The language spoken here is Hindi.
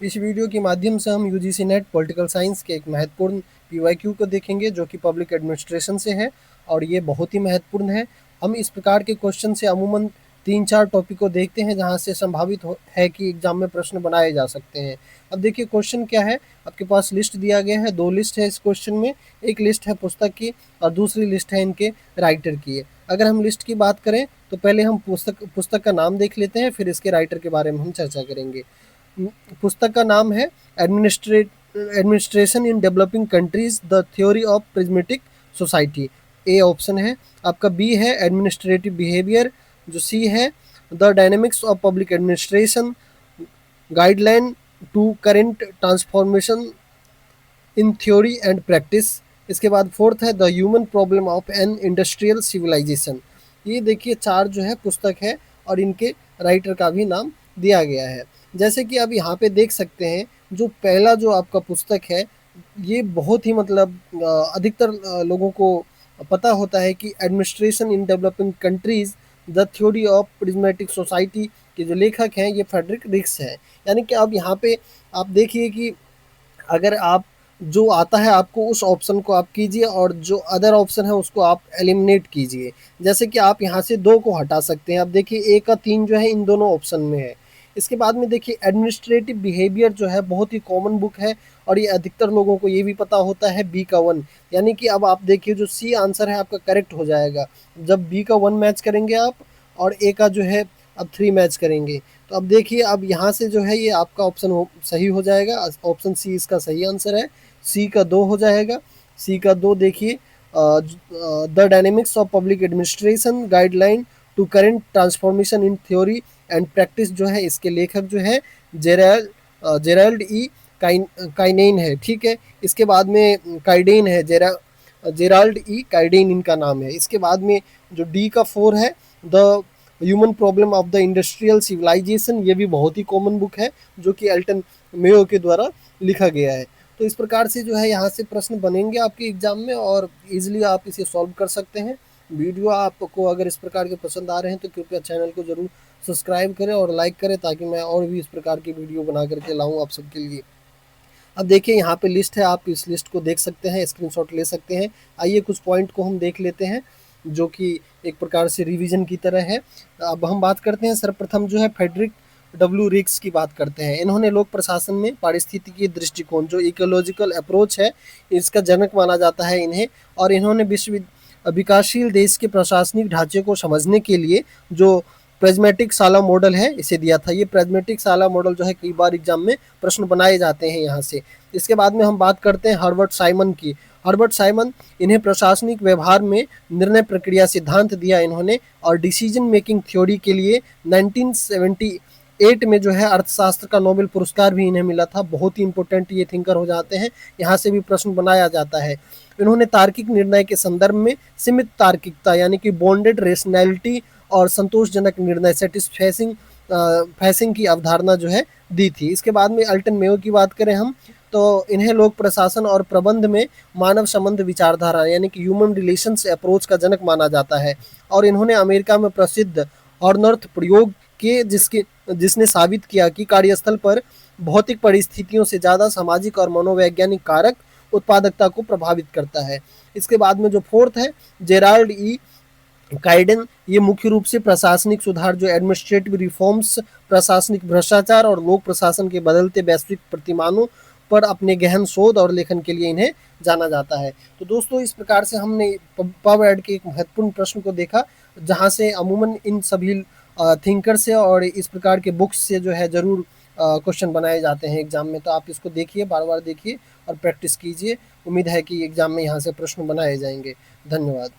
इस वीडियो के माध्यम से हम यूजीसी नेट पॉलिटिकल साइंस के एक महत्वपूर्ण पीवाईक्यू को देखेंगे जो कि पब्लिक एडमिनिस्ट्रेशन से है और ये बहुत ही महत्वपूर्ण है। हम इस प्रकार के क्वेश्चन से अमूमन 3-4 टॉपिक को देखते हैं जहां से संभावित है कि एग्जाम में प्रश्न बनाए जा सकते हैं। अब देखिए क्वेश्चन क्या है, आपके पास लिस्ट दिया गया है, 2 लिस्ट है इस क्वेश्चन में। एक लिस्ट है पुस्तक की और दूसरी लिस्ट है इनके राइटर की। अगर हम लिस्ट की बात करें तो पहले हम पुस्तक का नाम देख लेते हैं, फिर इसके राइटर के बारे में हम चर्चा करेंगे। पुस्तक का नाम है administration in developing countries the theory of prismatic society. A option है आपका। बी है एडमिनिस्ट्रेटिव बिहेवियर। जो सी है the dynamics of public administration guideline to current transformation in theory and practice. इसके बाद फोर्थ है the human problem of an industrial civilisation. ये देखिए 4 जो है पुस्तक है और इनके राइटर का भी नाम दिया गया है। जैसे कि अब यहाँ पे देख सकते हैं, जो पहला जो आपका पुस्तक है ये बहुत ही मतलब अधिकतर लोगों को पता होता है कि administration in developing countries the theory of prismatic society के जो लेखक हैं ये फ्रेडरिक रिक्स है। यानी कि अब यहाँ पे आप देखिए कि अगर आप जो आता है आपको उस ऑप्शन को आप कीजिए और जो अदर ऑप्शन है उसको आप एलिमिनेट कीजिए। जैसे कि आप यहाँ से 2 को हटा सकते हैं। अब देखिए 1 का 3 जो है इन दोनों ऑप्शन में है। इसके बाद में देखिए एडमिनिस्ट्रेटिव बिहेवियर जो है बहुत ही कॉमन बुक है और ये अधिकतर लोगों को ये भी पता होता है। बी का 1 यानी कि अब आप देखिए जो सी आंसर है आपका करेक्ट हो जाएगा जब बी का 1 मैच करेंगे आप और ए का जो है अब 3 मैच करेंगे। तो अब देखिए अब यहाँ से जो है ये आपका ऑप्शन सही हो जाएगा। ऑप्शन सी इसका सही आंसर है। सी का 2 हो जाएगा। सी का 2 देखिए the dynamics of public administration guideline to current transformation in theory and practice जो है इसके लेखक जो है जेराल्ड ई काइनेन है। ठीक है, इसके बाद में काइडेन है, जेराल्ड ई काइडेन इनका नाम है। इसके बाद में जो डी का 4 है the human problem of the industrial civilisation, ये भी बहुत ही कॉमन बुक है जो कि एल्टन मेयो के द्वारा लिखा गया है। तो इस प्रकार से जो है यहाँ से प्रश्न बनेंगे आपके एग्जाम में और इजीली आप इसे सॉल्व कर सकते हैं। वीडियो आपको अगर इस प्रकार के पसंद आ रहे हैं तो कृपया चैनल को ज़रूर सब्सक्राइब करें और लाइक करें ताकि मैं और भी इस प्रकार की वीडियो बना करके लाऊं आप सबके लिए। अब देखिए यहाँ पे लिस्ट है, आप इस लिस्ट को देख सकते हैं, स्क्रीनशॉट ले सकते हैं। आइए कुछ पॉइंट को हम देख लेते हैं जो कि एक प्रकार से रिवीजन की तरह है। अब हम बात करते हैं सर्वप्रथम जो है फ्रेडरिक डब्ल्यू रिक्स की बात करते हैं। इन्होंने लोक प्रशासन में पारिस्थितिकी दृष्टिकोण जो इकोलॉजिकल अप्रोच है इसका जनक माना जाता है इन्हें। और इन्होंने विकासशील देश के प्रशासनिक ढांचे को समझने के लिए जो प्रेज्मेटिक साला मॉडल है इसे दिया था। ये प्रेज्मेटिक साला मॉडल जो है कई बार एग्जाम में प्रश्न बनाए जाते हैं यहाँ से। इसके बाद में हम बात करते हैं हर्बर्ट साइमन की। हर्बर्ट साइमन, इन्हें प्रशासनिक व्यवहार में निर्णय प्रक्रिया सिद्धांत दिया इन्होंने और डिसीजन मेकिंग थ्योरी के लिए 1978 में जो है अर्थशास्त्र का नोबेल पुरस्कार भी इन्हें मिला था। बहुत ही इंपॉर्टेंट ये थिंकर हो जाते हैं, यहाँ से भी प्रश्न बनाया जाता है। इन्होंने तार्किक निर्णय के संदर्भ में सीमित तार्किकता यानी कि बॉन्डेड रेशनैलिटी और संतोषजनक निर्णय सेटिस्फैसिंग की अवधारणा जो है दी थी। इसके बाद में अल्टन मेयो की बात करें हम तो इन्हें लोक प्रशासन और प्रबंध में मानव संबंध विचारधारा यानी कि ह्यूमन रिलेशंस अप्रोच का जनक माना जाता है। और इन्होंने अमेरिका में प्रसिद्ध हॉर्नर्थ प्रयोग के जिसने साबित किया कि कार्यस्थल पर भौतिक परिस्थितियों से ज़्यादा सामाजिक और मनोवैज्ञानिक कारक उत्पादकता को प्रभावित करता है। इसके बाद में जो फोर्थ है जेराल्ड ई काइडेन, ये मुख्य रूप से प्रशासनिक सुधार जो एडमिनिस्ट्रेटिव रिफॉर्म्स, प्रशासनिक भ्रष्टाचार और लोक प्रशासन के बदलते वैश्विक प्रतिमानों पर अपने गहन शोध और लेखन के लिए इन्हें जाना जाता है। तो दोस्तों इस प्रकार से हमने पब एड के एक महत्वपूर्ण प्रश्न को देखा जहां से अमूमन इन सभी थिंकर से और इस प्रकार के बुक्स से जो है ज़रूर क्वेश्चन बनाए जाते हैं एग्जाम में। तो आप इसको देखिए, बार बार देखिए और प्रैक्टिस कीजिए। उम्मीद है कि एग्जाम में यहाँ से प्रश्न बनाए जाएंगे। धन्यवाद।